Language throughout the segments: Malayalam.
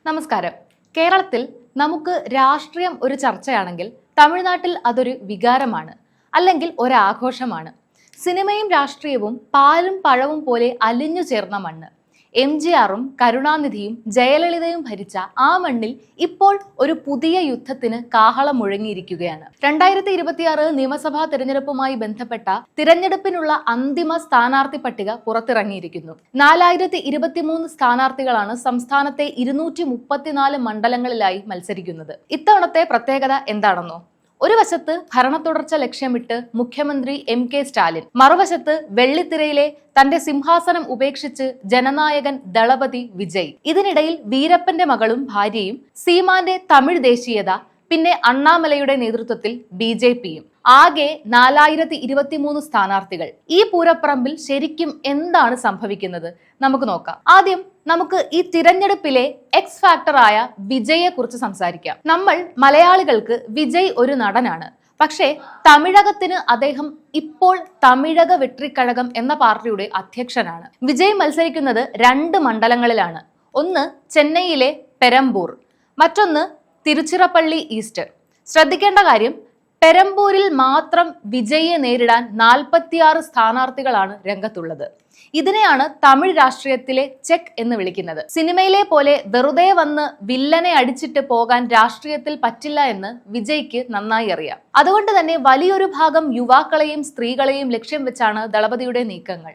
നമസ്കാരം. കേരളത്തിൽ നമുക്ക് രാഷ്ട്രീയം ഒരു ചർച്ചയാണെങ്കിൽ തമിഴ്നാട്ടിൽ അതൊരു വികാരമാണ്, അല്ലെങ്കിൽ ഒരാഘോഷമാണ്. സിനിമയും രാഷ്ട്രീയവും പാലും പഴവും പോലെ അലിഞ്ഞു ചേർന്ന മണ്ണ്. MGRും കരുണാനിധിയും ജയലളിതയും ഭരിച്ച ആ മണ്ണിൽ ഇപ്പോൾ ഒരു പുതിയ യുദ്ധത്തിന് കാഹളം മുഴങ്ങിയിരിക്കുകയാണ്. 2026 നിയമസഭാ തിരഞ്ഞെടുപ്പുമായി ബന്ധപ്പെട്ട തിരഞ്ഞെടുപ്പിനുള്ള അന്തിമ സ്ഥാനാർത്ഥി പട്ടിക പുറത്തിറങ്ങിയിരിക്കുന്നു. 4023 സ്ഥാനാർത്ഥികളാണ് സംസ്ഥാനത്തെ 234 മണ്ഡലങ്ങളിലായി മത്സരിക്കുന്നത്. ഇത്തവണത്തെ പ്രത്യേകത എന്താണെന്നോ? ഒരു വശത്ത് ഭരണത്തുടർച്ച ലക്ഷ്യമിട്ട് മുഖ്യമന്ത്രി MK സ്റ്റാലിൻ, മറുവശത്ത് വെള്ളിത്തിരയിലെ തന്റെ സിംഹാസനം ഉപേക്ഷിച്ച് ജനനായകൻ ദളപതി വിജയ്. ഇതിനിടയിൽ വീരപ്പന്റെ മകളും ഭാര്യയും, സീമാന്റെ തമിഴ് ദേശീയത, പിന്നെ അണ്ണാമലയുടെ നേതൃത്വത്തിൽ BJPയും. ആകെ 4023 സ്ഥാനാർത്ഥികൾ. ഈ പൂരപ്പറമ്പിൽ ശരിക്കും എന്താണ് സംഭവിക്കുന്നത്? നമുക്ക് നോക്കാം. ആദ്യം നമുക്ക് ഈ തിരഞ്ഞെടുപ്പിലെ എക്സ് ഫാക്ടറായ വിജയെ കുറിച്ച് സംസാരിക്കാം. നമ്മൾ മലയാളികൾക്ക് വിജയ് ഒരു നടനാണ്. പക്ഷേ തമിഴകത്തിന് അദ്ദേഹം ഇപ്പോൾ തമിഴക വെട്രിക്കഴകം എന്ന പാർട്ടിയുടെ അധ്യക്ഷനാണ്. വിജയ് മത്സരിക്കുന്നത് 2 മണ്ഡലങ്ങളിലാണ്. ഒന്ന് ചെന്നൈയിലെ പെരമ്പൂർ, മറ്റൊന്ന് തിരുച്ചിറപ്പള്ളി ഈസ്റ്റ്. ശ്രദ്ധിക്കേണ്ട കാര്യം, പെരമ്പൂരിൽ മാത്രം വിജയെ നേരിടാൻ 46 സ്ഥാനാർത്ഥികളാണ് രംഗത്തുള്ളത്. ഇതിനെയാണ് തമിഴ് രാഷ്ട്രീയത്തിലെ ചെക്ക് എന്ന് വിളിക്കുന്നത്. സിനിമയിലെ പോലെ വെറുതെ വന്ന് വില്ലനെ അടിച്ചിട്ട് പോകാൻ രാഷ്ട്രീയത്തിൽ പറ്റില്ല എന്ന് വിജയ്ക്ക് നന്നായി അറിയാം. അതുകൊണ്ട് തന്നെ വലിയൊരു ഭാഗം യുവാക്കളെയും സ്ത്രീകളെയും ലക്ഷ്യം വെച്ചാണ് ദളപതിയുടെ നീക്കങ്ങൾ.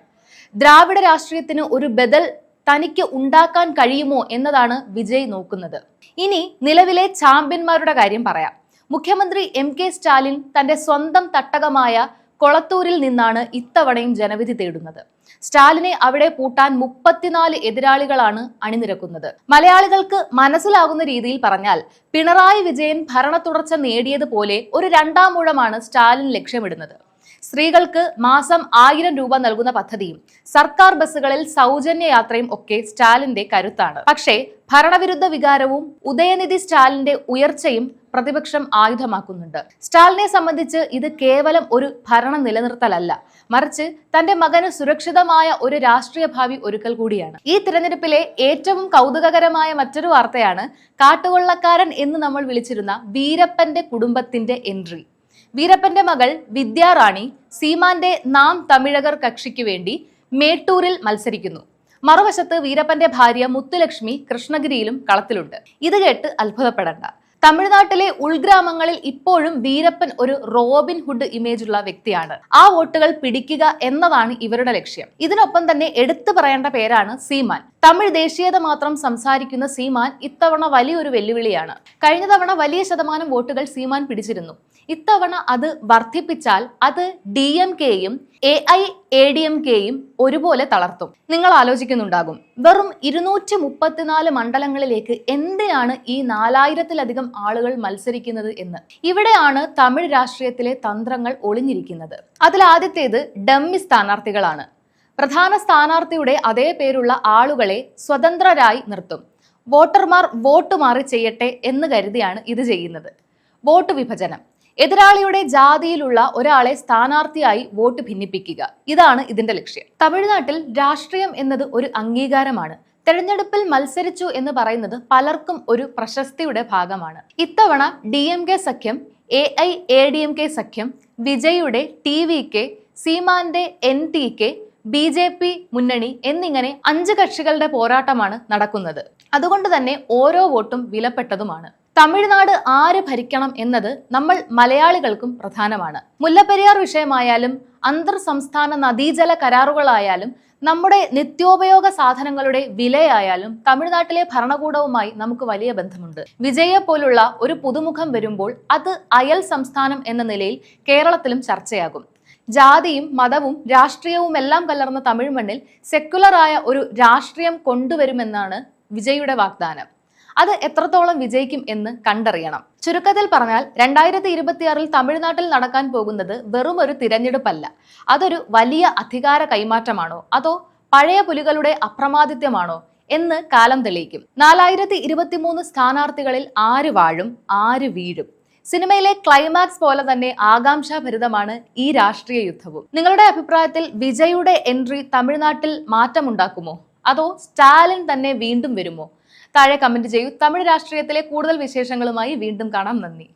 ദ്രാവിഡ രാഷ്ട്രീയത്തിന് ഒരു ബദൽ തനിക്ക് ഉണ്ടാക്കാൻ കഴിയുമോ എന്നതാണ് വിജയ് നോക്കുന്നത്. ഇനി നിലവിലെ ചാമ്പ്യന്മാരുടെ കാര്യം പറയാം. മുഖ്യമന്ത്രി MK സ്റ്റാലിൻ തന്റെ സ്വന്തം തട്ടകമായ കൊളത്തൂരിൽ നിന്നാണ് ഇത്തവണയും ജനവിധി തേടുന്നത്. സ്റ്റാലിനെ അവിടെ പൂട്ടാൻ 34 എതിരാളികളാണ് അണിനിരക്കുന്നത്. മലയാളികൾക്ക് മനസ്സിലാകുന്ന രീതിയിൽ പറഞ്ഞാൽ, പിണറായി വിജയൻ ഭരണ തുടർച്ച നേടിയതുപോലെ ഒരു 2ാം ഊഴമാണ് സ്റ്റാലിൻ ലക്ഷ്യമിടുന്നത്. സ്ത്രീകൾക്ക് മാസം 1000 രൂപ നൽകുന്ന പദ്ധതിയും സർക്കാർ ബസ്സുകളിൽ സൗജന്യ യാത്രയും ഒക്കെ സ്റ്റാലിന്റെ കരുത്താണ്. പക്ഷേ ഭരണവിരുദ്ധ വികാരവും ഉദയനിധി സ്റ്റാലിന്റെ ഉയർച്ചയും പ്രതിപക്ഷം ആയുധമാക്കുന്നുണ്ട്. സ്റ്റാലിനെ സംബന്ധിച്ച് ഇത് കേവലം ഒരു ഭരണ നിലനിർത്തലല്ല, മറിച്ച് തന്റെ മകന് സുരക്ഷിതമായ ഒരു രാഷ്ട്രീയ ഭാവി ഒരുക്കൽ കൂടിയാണ്. ഈ തിരഞ്ഞെടുപ്പിലെ ഏറ്റവും കൗതുകകരമായ മറ്റൊരു വാർത്തയാണ് കാട്ടുകൊള്ളക്കാരൻ എന്ന് നമ്മൾ വിളിച്ചിരുന്ന വീരപ്പന്റെ കുടുംബത്തിന്റെ എൻട്രി. വീരപ്പന്റെ മകൾ വിദ്യാറാണി സീമാന്റെ നാം തമിഴകർ കക്ഷിക്ക് വേണ്ടി മേട്ടൂരിൽ മത്സരിക്കുന്നു. മറുവശത്ത് വീരപ്പന്റെ ഭാര്യ മുത്തുലക്ഷ്മി കൃഷ്ണഗിരിയിലും കളത്തിലുണ്ട്. ഇത് കേട്ട് അത്ഭുതപ്പെടേണ്ട. തമിഴ്നാട്ടിലെ ഉൾഗ്രാമങ്ങളിൽ ഇപ്പോഴും വീരപ്പൻ ഒരു റോബിൻ ഹുഡ് ഇമേജുള്ള വ്യക്തിയാണ്. ആ വോട്ടുകൾ പിടിക്കുക എന്നതാണ് ഇവരുടെ ലക്ഷ്യം. ഇതിനൊപ്പം തന്നെ എടുത്തു പറയേണ്ട പേരാണ് സീമാൻ. തമിഴ് ദേശീയത മാത്രം സംസാരിക്കുന്ന സീമാൻ ഇത്തവണ വലിയൊരു വെല്ലുവിളിയാണ്. കഴിഞ്ഞ തവണ വലിയ ശതമാനം വോട്ടുകൾ സീമാൻ പിടിച്ചിരുന്നു. ഇത്തവണ അത് വർദ്ധിപ്പിച്ചാൽ അത് DMKയും AIADMKയും ഒരുപോലെ തളർത്തും. നിങ്ങൾ ആലോചിക്കുന്നുണ്ടാകും, വെറും 234 മണ്ഡലങ്ങളിലേക്ക് എന്തിനാണ് ഈ 4000-ലധികം ആളുകൾ മത്സരിക്കുന്നത് എന്ന്. ഇവിടെയാണ് തമിഴ് രാഷ്ട്രീയത്തിലെ തന്ത്രങ്ങൾ ഒളിഞ്ഞിരിക്കുന്നത്. അതിലാദ്യത്തേത് ഡമ്മി സ്ഥാനാർത്ഥികളാണ്. പ്രധാന സ്ഥാനാർത്ഥിയുടെ അതേ പേരുള്ള ആളുകളെ സ്വതന്ത്രരായി നിർത്തും. വോട്ടർമാർ വോട്ട് മാറി ചെയ്യട്ടെ എന്ന് കരുതിയാണ് ഇത് ചെയ്യുന്നത്. വോട്ട് വിഭജനം. എതിരാളിയുടെ ജാതിയിലുള്ള ഒരാളെ സ്ഥാനാർത്ഥിയായി വോട്ട് ഭിന്നിപ്പിക്കുക, ഇതാണ് ഇതിന്റെ ലക്ഷ്യം. തമിഴ്നാട്ടിൽ രാഷ്ട്രീയം എന്നത് ഒരു അംഗീകാരമാണ്. തെരഞ്ഞെടുപ്പിൽ മത്സരിച്ചു എന്ന് പറയുന്നത് പലർക്കും ഒരു പ്രശസ്തിയുടെ ഭാഗമാണ്. ഇത്തവണ DMK സഖ്യം, AIADMK സഖ്യം, വിജയുടെ TVK, സീമാന്റെ NTK, BJP മുന്നണി എന്നിങ്ങനെ 5 കക്ഷികളുടെ പോരാട്ടമാണ് നടക്കുന്നത്. അതുകൊണ്ട് തന്നെ ഓരോ വോട്ടും വിലപ്പെട്ടതുമാണ്. തമിഴ്നാട് ആര് ഭരിക്കണം എന്നത് നമ്മൾ മലയാളികൾക്കും പ്രധാനമാണ്. മുല്ലപ്പെരിയാർ വിഷയമായാലും അന്തർ സംസ്ഥാന നദീജല കരാറുകളായാലും നമ്മുടെ നിത്യോപയോഗ സാധനങ്ങളുടെ വിലയായാലും തമിഴ്നാട്ടിലെ ഭരണകൂടവുമായി നമുക്ക് വലിയ ബന്ധമുണ്ട്. വിജയെ പോലുള്ള ഒരു പുതുമുഖം വരുമ്പോൾ അത് അയൽ സംസ്ഥാനം എന്ന നിലയിൽ കേരളത്തിലും ചർച്ചയാകും. ജാതിയും മതവും രാഷ്ട്രീയവും എല്ലാം കലർന്ന തമിഴ് മണ്ണിൽ സെക്കുലറായ ഒരു രാഷ്ട്രീയം കൊണ്ടുവരുമെന്നാണ് വിജയുടെ വാഗ്ദാനം. അത് എത്രത്തോളം വിജയിക്കും എന്ന് കണ്ടറിയണം. ചുരുക്കത്തിൽ പറഞ്ഞാൽ 2026 തമിഴ്നാട്ടിൽ നടക്കാൻ പോകുന്നത് വെറും ഒരു തിരഞ്ഞെടുപ്പല്ല. അതൊരു വലിയ അധികാര കൈമാറ്റമാണോ അതോ പഴയ പുലികളുടെ അപ്രമാദിത്വമാണോ എന്ന് കാലം തെളിയിക്കും. 4023 സ്ഥാനാർത്ഥികളിൽ ആര് വാഴും, ആര് വീഴും? സിനിമയിലെ ക്ലൈമാക്സ് പോലെ തന്നെ ആകാംക്ഷാഭരിതമാണ് ഈ രാഷ്ട്രീയ യുദ്ധവും. നിങ്ങളുടെ അഭിപ്രായത്തിൽ വിജയുടെ എൻട്രി തമിഴ്നാട്ടിൽ മാറ്റമുണ്ടാക്കുമോ അതോ സ്റ്റാലിൻ തന്നെ വീണ്ടും വരുമോ? താഴെ കമന്റ് ചെയ്യൂ. തമിഴ് രാഷ്ട്രീയത്തിലെ കൂടുതൽ വിശേഷങ്ങളുമായി വീണ്ടും കാണാം. നന്ദി.